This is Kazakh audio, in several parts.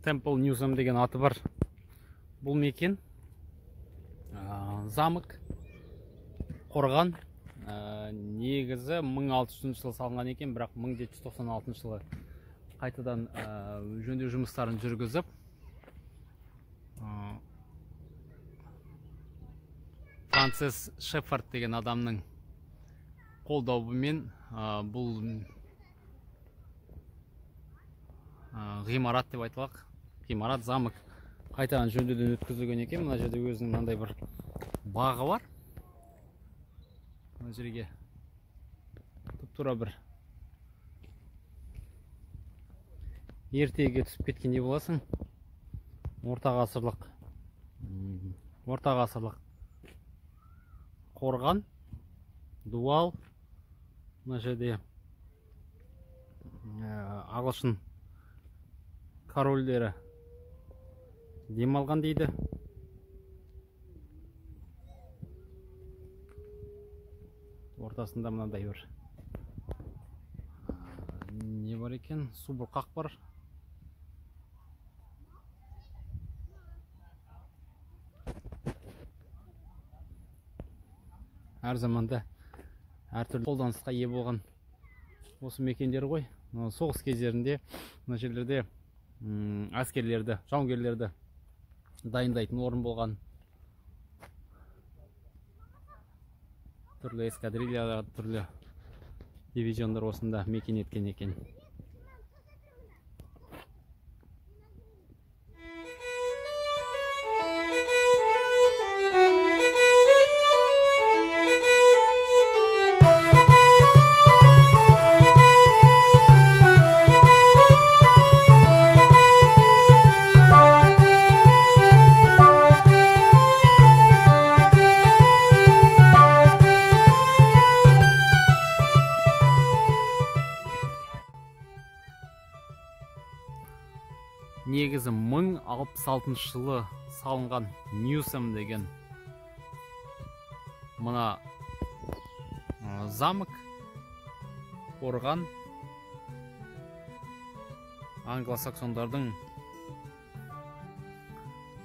Temple Newsom деген аты бар. Бұл мекен замок, қорған. Негізі 1600 жылы салынған екен, бірақ 1796 жылы қайтадан жөндеу жұмыстарын жүргізіп, Франсис Шеффорд деген адамның қолдауымен бұл ғимарат деп айтылақ. Ғимарат, замок қайтадан жөндеуден өткізілген екен. Мына жерде өзінің мынандай бір бағы бар. Мына жерге тұп-тура бір ертеге түсіп кеткендей боласың. Орта ғасырлық қорған, дуал. Мына жерде ағылшын корольдері демалған дейді. Ортасында мынандай бір не бар екен? Су бұрқақ бар. Әр заманда әртүрлі қолданысқа ие болған осы мекендер ғой. Соғыс кездерінде мына жерлерде әскерлерді, жауынгерлерді дайындайтын орын болған. Түрлі эскадрильялар, түрлі дивизиондар осында мекен еткен екен. Негізі 1066 жылы салынған Ньюсом деген мына замок, қорған англосаксондардың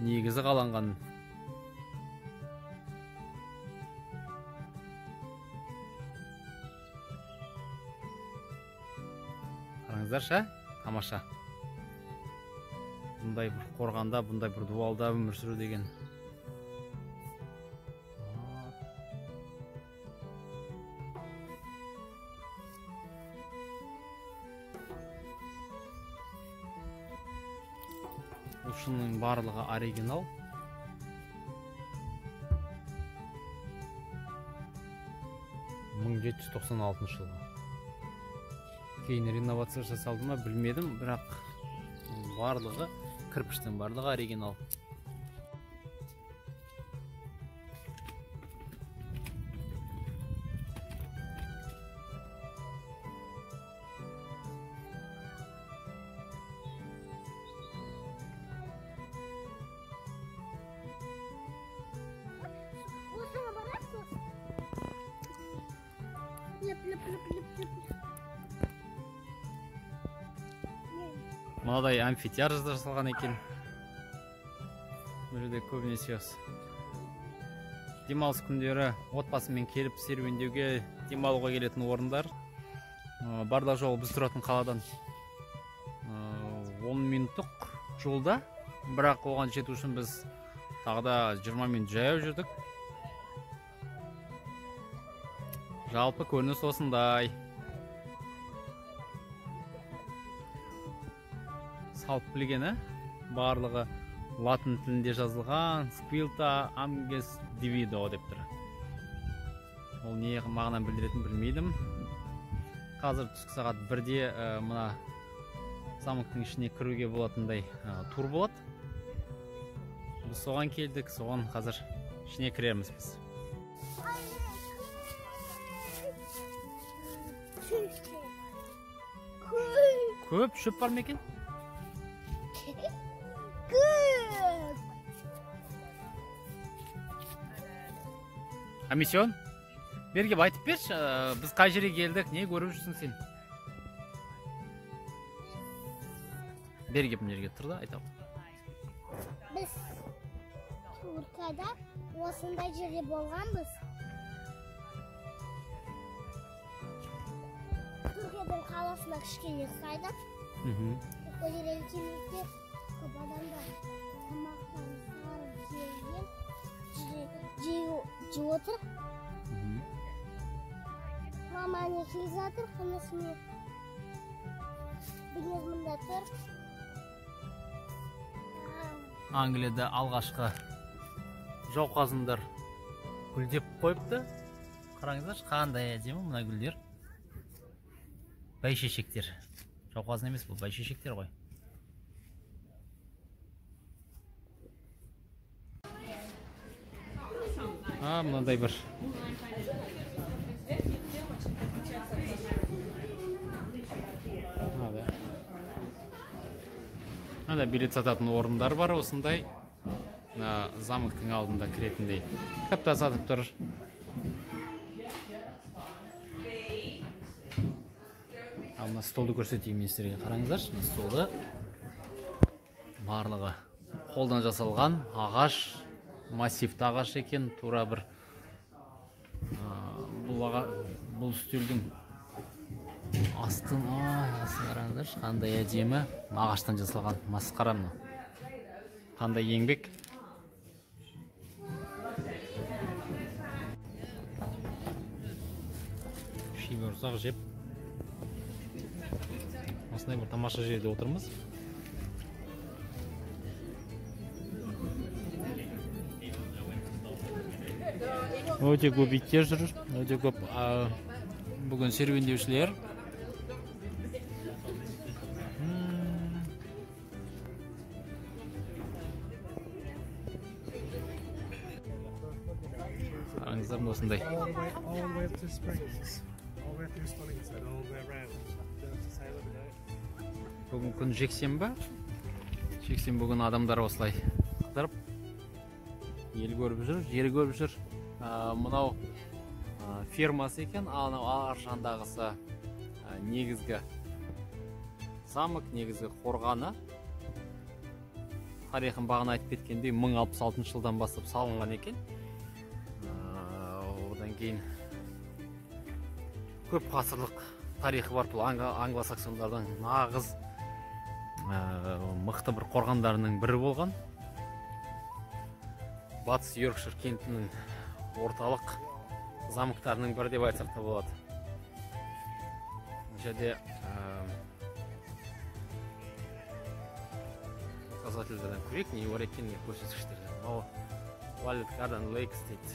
негізі қаланған. Қараңыздаршы, тамаша. Бұндай бір қорғанда, бұндай бір дуалда өмір сүру деген. Осының барлығы оригинал. жылы. Кейін реновация жасалды ма білмедім, бірақ барлығы кірпіштің барлығы оригинал. Мынадай амфитеатр жасалған екен. Бұл жерде көбінесе демалыс күндері отбасымен келіп серуендеуге, демалуға келетін орындар. Барлық жол біз тұратын қаладан 10 минуттық жолда, бірақ оған жету үшін біз тағы да 20 минут жаяу жүрдік. Жалпы көрініс осындай. Салып білгені барлығы латын тілінде жазылған. Сквилта амгес дивидо деп тұр. Ол не мағынаны білдіретін білмейдім. Қазір түскі сағат 1-де мына замоктың ішіне кіруге болатындай тур болады. Біз соған келдік, соған қазір ішіне кіреміз біз. Көп шөп бар ма екен? Комиссион? Берге айтып берші, біз қай жерге келдік, не көріп жүрсің сен? Бер кеп мына жерге тұр да, айтам. Біз Туркияда осындай жерде болғанбыз. Түркияның қаласына кішкене ұқсайды. Ол жерге келгенде көп адамдар тамақтарын сарып жеп отыр. Мама не келе жатыр, қанасымен білмез мұнда тұр. Англияда алғашқы жауқазындар гүлдеп қойыпты. Қараңыздаршы, қандай әдемі мына гүлдер. Бәйшешектер. Жауқазын емес, бұл бәйшешектер ғой. Мынандай бір Анда билет сататын орындар бар, осындай замоктың алдында кіретіндей. Кітаптар сатып тұр. Ал мына столды көрсетейін мен сіздерге, қараңыздаршы. Мына столды барлығы қолдан жасалған ағаш, массивті ағаш екен. Тура бір бұл үстелдің астын қараңыздаршы, қандай әдемі ағаштан жасалған. Масқара мына. Қандай еңбек. Шимырсақ жеп. Осындай бір тамаша жерде отырмыз. Өте көп иттер жүр. Өте көп бүгін серуендеушілер. Қараңыздар осындай. Бүгін күн жексенбі. Жексенбі бүгін адамдар осылай қыдырып, ел көріп жүр, жер көріп жүр. Мынау фермасы екен, анау ар жағындағысы негізгі замок, негізгі қорғаны. Тарихын бағана айтып кеткендей 1066 жылдан бастап салынған екен. Одан кейін көп ғасырлық тарихы бар. Бұл англосаксондардың нағыз мықты бір қорғандарының бірі болған. Батыс Йоркшир кентінің орталық замоктарының бірі деп айтсақ та болады. Жерде указательдерден көрейік, не бар екен, не көрсеткіштерден. Валет Гарден Лейкс дейді.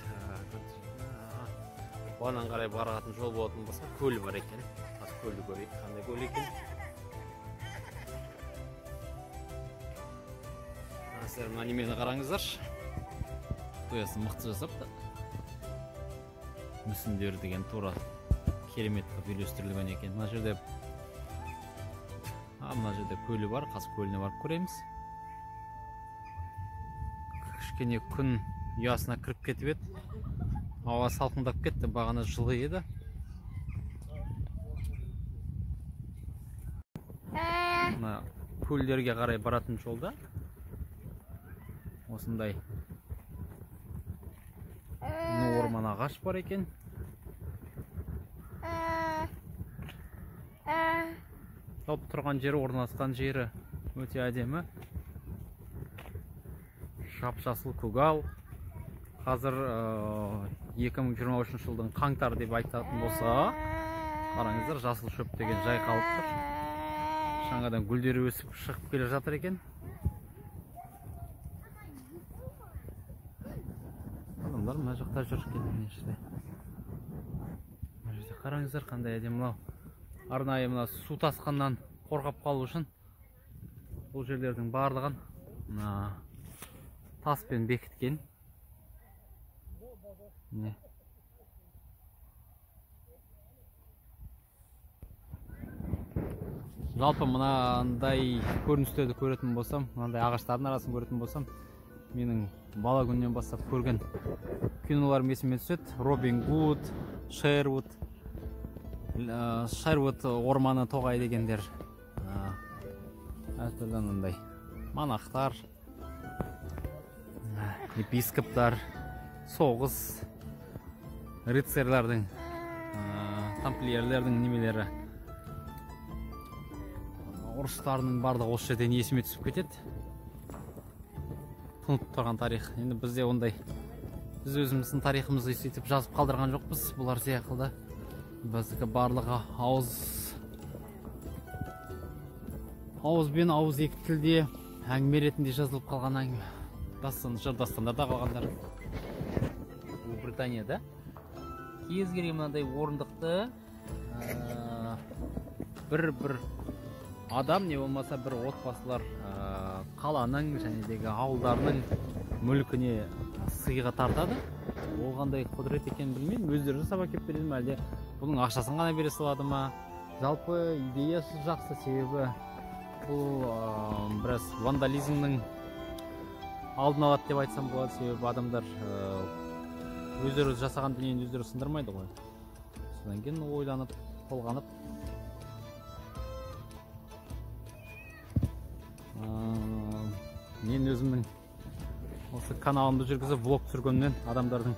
Оған қарай баратын жол болатын болса, көл бар екен. Көлді көрейік, қандай көл екен. Сіздер мына немені қараңыздаршы. Тоясын мықты жасапты. Мүсіндер деген тура керемет қылып үйлестірілген екен. Мына жерде көлі бар, қас көліне барып көреміз. Кішкене күн ұясына кіріп кетіп еді. Ауа салқындап кетті, бағана жылы еді. Мына көлдерге қарай баратын жолда осындай орман ағаш бар екен. Топ тұрған жері, орналасқан жері өте әдемі. Жап-жасыл көгал. Қазір 2023 жылдың қаңтар деп айтатын болса, қараңыздар, жасыл шөп деген жайқалып тұр. Жаңадан гүлдері өсіп шығып келе жатыр екен. Адамдар мына жақта жүр екен. Қараңыздар, қандай әдемі. Мынау арнайы мына су тасқыннан қорғап қалу үшін бұл жерлердің барлығын таспен бекіткен. Жалпы мынандай көріністерді көретін болсам, мынандай ағаштардың арасын көретін болсам, менің бала күннен бастап көрген киноларым есіме түседі. Робин Гуд, Шервуд орманы тоғай дегендер әртүрлі мындай монахтар, епископтар, соғыс, рыцарьлардың, тамплиерлердің немелері, ұрыстардың барлығы осы жерден есіме түсіп кетеді. Тұнып тұрған тарих. Енді бізде ондай, біз өзіміздің тарихымызды сөйтіп жазып қалдырған жоқпыз. Бұлар сияқты біздікі барлығы ауызбен ауыз екі тілде әңгіме ретінде жазылып қалған әңгіме. Дастандарда қалғандар. Британияда кез келген мынандай орындықты бір адам не болмаса бір отбасылар қаланың және ауылдарының мүлкіне сыйға тартады. Ол қандай құдірет екенін білмеймін. Өздері жасап әкеліп береді ме, әлде бұның ақшасын ғана бере салады ма? Жалпы идеясы жақсы, себебі бұл біраз вандализмнің алдын алады деп айтсам болады. Себебі адамдар өздері жасаған дүниені өздері сындырмайды ғой. Содан кейін ойланып, толғанып, мен өзімнің осы каналымды жүргізіп влог түсіргеннен адамдардың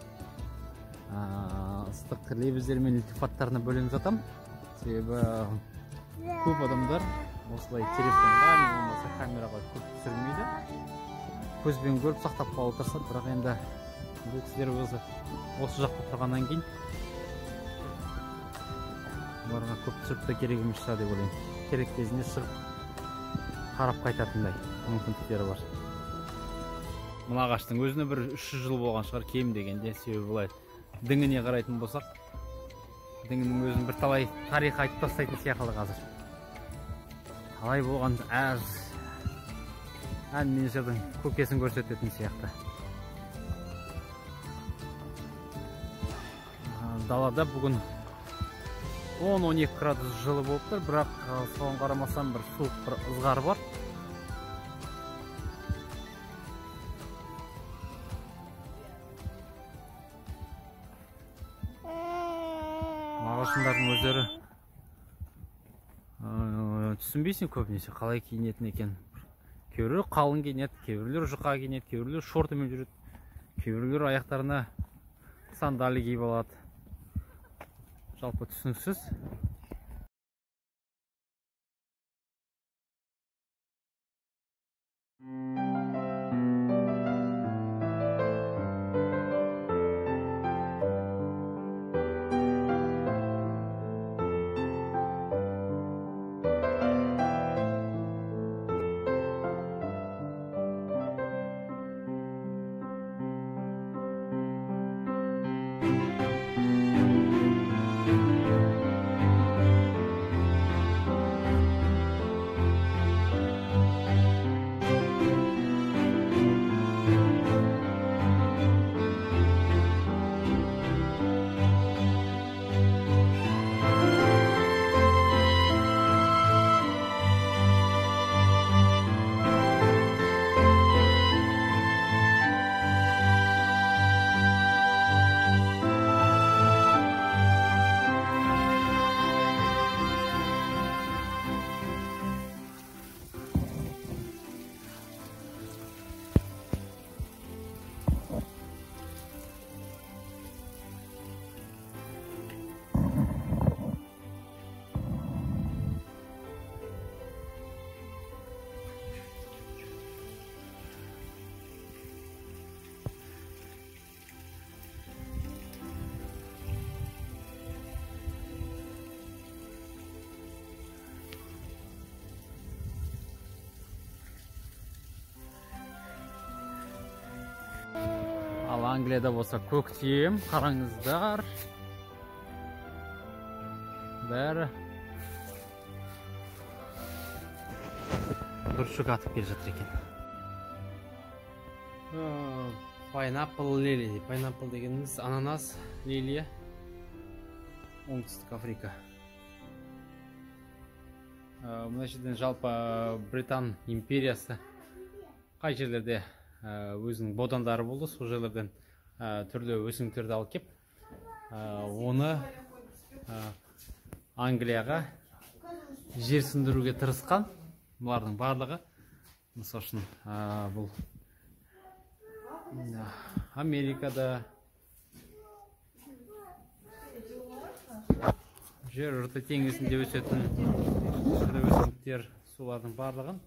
ыстық лебіздері мен ілтипаттарына бөленіп жатам. Себебі көп адамдар осылай телефонға не болмаса камераға көп түсірмейді. Көзбен көріп сақтап қалуға тырысады, бірақ енді бұл кісілер осы жақта тұрғаннан кейін оларға көп түсіріп те керек емес шығар деп ойлаймын. Керек кезінде шығып қарап қайтатындай мүмкіндіктері бар. Мына ағаштың өзіне бір 300 жыл болған шығар кем дегенде. Себебі былай діңіне қарайтын болсақ, діңінің өзін бір талай тарих айтып тастайтын сияқты қазір. Қалай болған менеджердің көкесін көрсететін сияқты. Далада бүгін 10-12 градус жылы болып тұр, бірақ соған қарамастан бір суық бір ызғар бар. Ағылшындардың өздері түсінбейсің көбінесе қалай киінетін екен. Кейбіреулер қалың киінеді, кейбіреулер жұқа киінеді, кейбіреулер шортымен жүреді, кейбіреулер аяқтарына сандали киіп алады. Жалпы түсініксіз. Ал Англияда болса көктем, қараңыздар. Бәрі бүршік атып келе жатыр екен. Pineapple lily. Pineapple дегеніміз ананас лилия. Оңтүстік Африка. Мына жерден жалпы Британ империясы қай жерлерде өзінің бодандары болды, сол жерлерден түрлі өсімдіктерді алып кеп, оны Англияға жерсіндіруге тырысқан. Бұлардың барлығы мысал үшін бұл Америкада жерорта теңізінде өсетін ірі өсімдіктер, солардың барлығын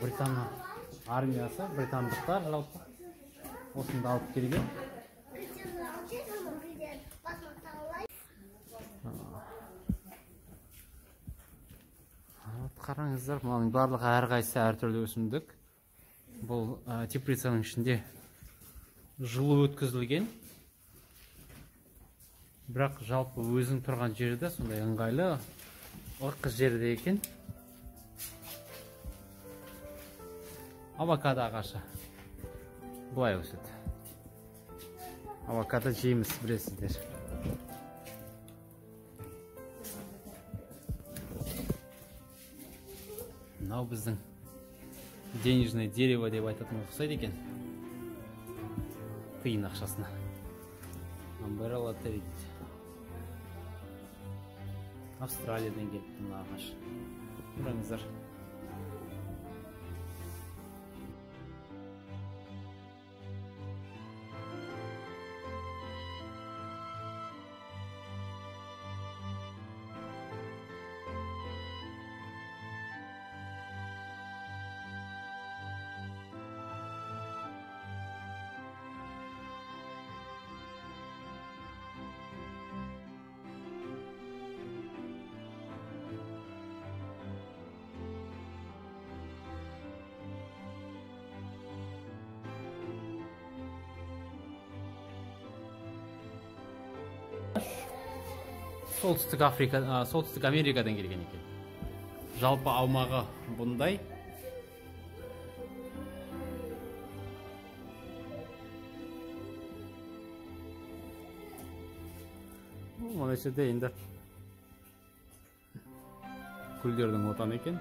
Британ армиясы, британдықтар жалпы осында алып келген. Қараңыздар, мұның барлығы әрқайсысы әртүрлі өсімдік. Бұл теплицаның ішінде жылу өткізілген. Бірақ жалпы өзің тұрған жерде сондай ыңғайлы ық жерде екен. Авокадо ағашы бұлай өседі. Авокадо жейміз, білесіздер. Мынау біздің денежное дерево деп айтатын ұқсайды екен. Тиын ақшасына. Umbrella tree. Австралиядан келіпті мына ағаш. Көріңіздер. Солтүстік Америкадан келген екен. Жалпы аумағы бұндай. Мына жерде енді гүлдердің отаны екен.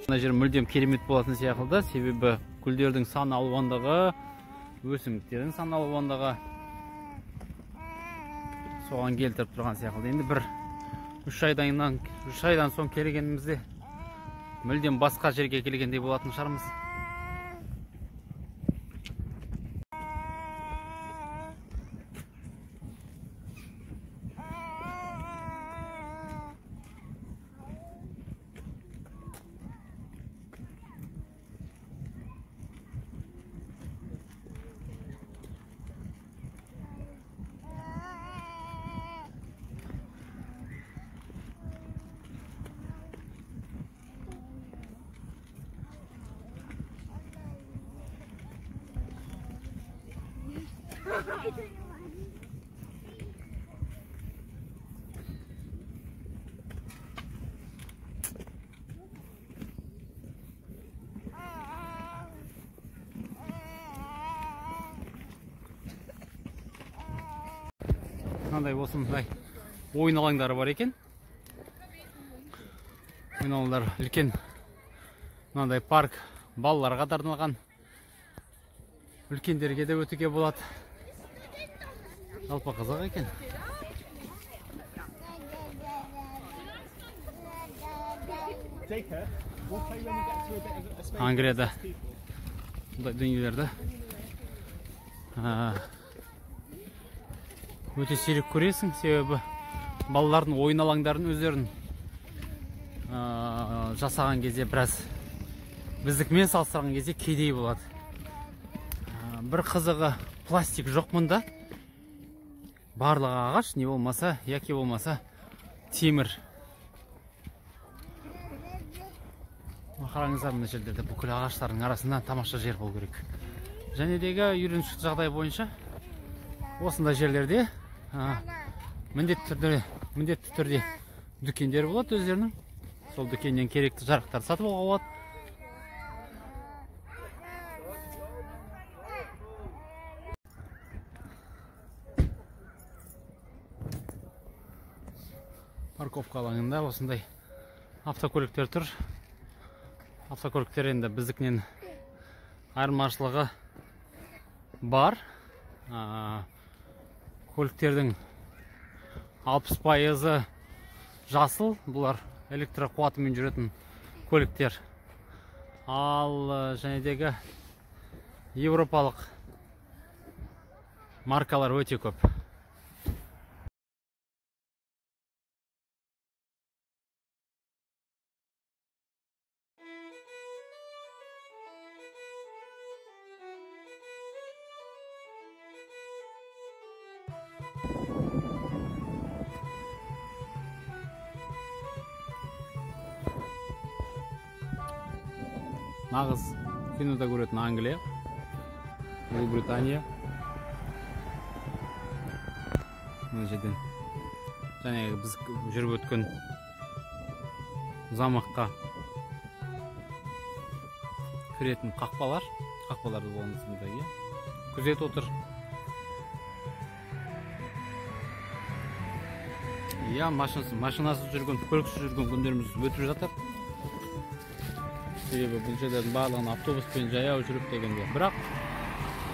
Мына жер мүлдем керемет болатын сияқты, себебі гүлдердің сан алуандығы, өсімдіктердің сан алуандығы соған келтіріп тұрған сияқты. Енді бір 3 айдан соң келгенімізде мүлдем басқа жерге келгендей болатын шығармыз. Мынандай осындай ойын алаңдары бар екен. Ойын алаңдары үлкен. Мынандай парк балаларға арналған. Үлкендерге де өтуге болады. Жалпы қызық екен. Англияда бұндай дүниелерді өте сирек көресің, себебі балалардың ойын алаңдарын өздерін жасаған кезде біраз біздікімен салыстырған кезде кедей болады. Бір қызығы пластик жоқ мұнда. Барлығы ағаш, не болмаса, яки болмаса темір. Қараңыздар, мына жерлерде бүкіл ағаштардың арасында тамаша жер болу керек. Және дегі үйреншікті жағдай бойынша осындай жерлерде міндетті түрде дүкендер болады өздерінің. Сол дүкеннен керекті жарықтар сатып алуға болады. парковка алаңында осындай автокөліктер тұр. Автокөліктер енді біздікінен айырмашылығы бар. Көліктердің 60% жасыл, бұлар электр қуатымен жүретін көліктер. Ал жәнедегі европалық маркалар өте көп. Нағыз кинода көретін Англия, Ұлыбритания. Мына жерден жаңағы біз жүріп өткен замаққа кіретін қақпаларды болғандысында, күзет отыр. Машинасыз жүрген, көліксіз жүрген күндеріміз өтіп жатыр. Себебі бұл жерден барлығын автобуспен жаяу жүріп дегенде. Бірақ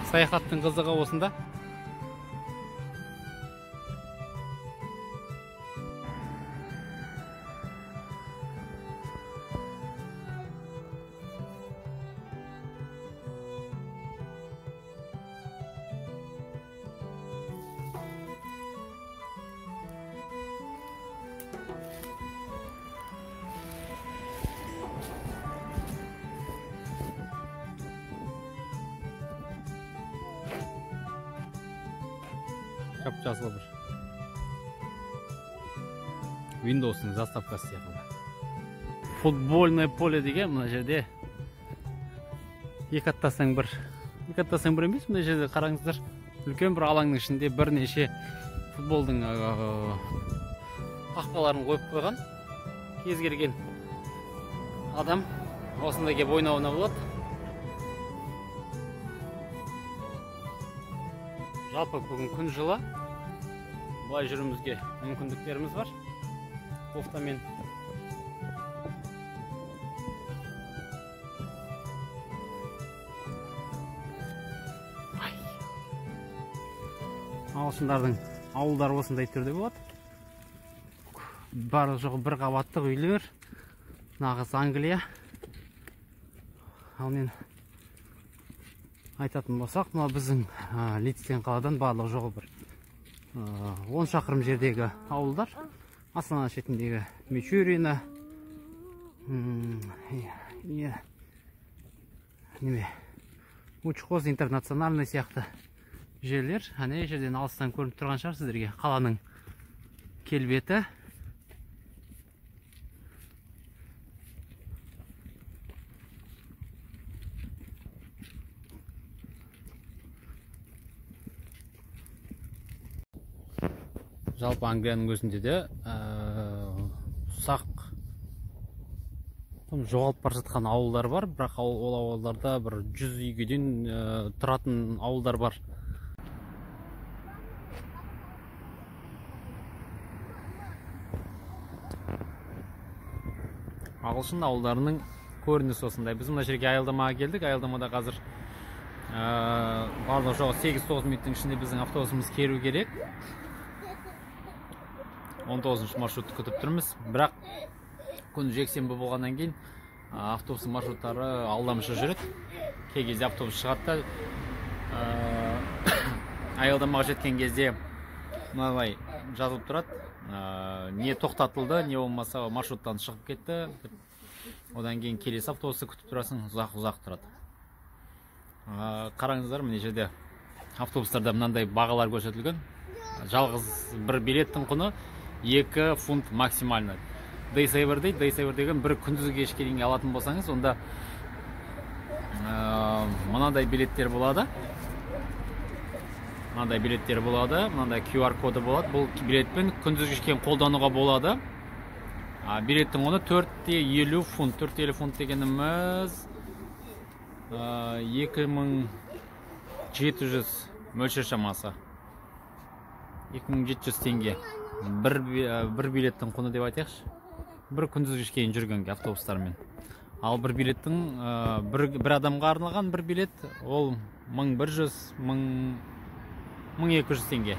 саяхаттың қызығы осында. Жап-жасыл бір Windows'ның заставкасы сияқты. Футбольное поле деген мына жерде екі аттасаң бір емес, мына жерде қараңыздар, үлкен бір алаңның ішінде бірнеше футболдың қақпаларын қойып қойған. Кез келген адам осында келіп ойнауына болады. Жалпы бүгін күн жылы, бұлай жүрімізге мүмкіндіктеріміз бар. Кофтамен ағылшындардың ауылдары осындай түрде болады. Барлық жоғы бір қабаттық үйлер, нағыз Англия. Ал мен айтатын болсақ, мына біздің Лидстен қаладан барлық жоғы бір 10 шақырым жердегі ауылдар. Астана шетіндегі Мичурина, Учхоз интернациональный сияқты жерлер. Әне жерден алыстан көрініп тұрған шығар сіздерге қаланың келбеті. Жалпы Англияның өзінде де ұсақ жоғалып бара жатқан ауылдар бар, бірақ ол ауылдарда бір 100 үйгеден тұратын ауылдар бар. Ағылшын ауылдарының көрінісі осындай. Біз мына жерге аялдамаға келдік. Аялдамада қазір барлық жоғы 8-9 минуттың ішінде біздің автобусымыз келу керек. 19 маршрутты күтіп тұрмыз. Бірақ күн жексенбі болғаннан кейін автобус маршруттары алдамшы жүреді. Кей кезде автобус шығады да аялдамаға жеткен кезде мыналай жазылып тұрады. Не тоқтатылды, не болмаса маршруттан шығып кетті. Одан кейін келесі автобусты күтіп тұрасың, ұзақ тұрады. Қараңыздар, мына жерде автобустарда мынандай бағалар көрсетілген. Жалғыз бір билеттің құны 2 фунт максимально. Дейсейвер дейді. Дейсейвер деген бір күндізгі кешке дейін алатын болсаңыз, онда мынандай билеттер болады. Мынандай QR коды болады. Бұл билетпен күндізгі кешке қолдануға болады. Билеттің құны 450 фунт. 450 фунт дегеніміз 2700 мөлшер шамасы. 2700 теңге. бір билеттің құны деп айтайықшы, бір күндізгі кейін жүргенге автобустармен. Ал бір билеттің бір адамға арналған бір билет ол 1100-1200 теңге.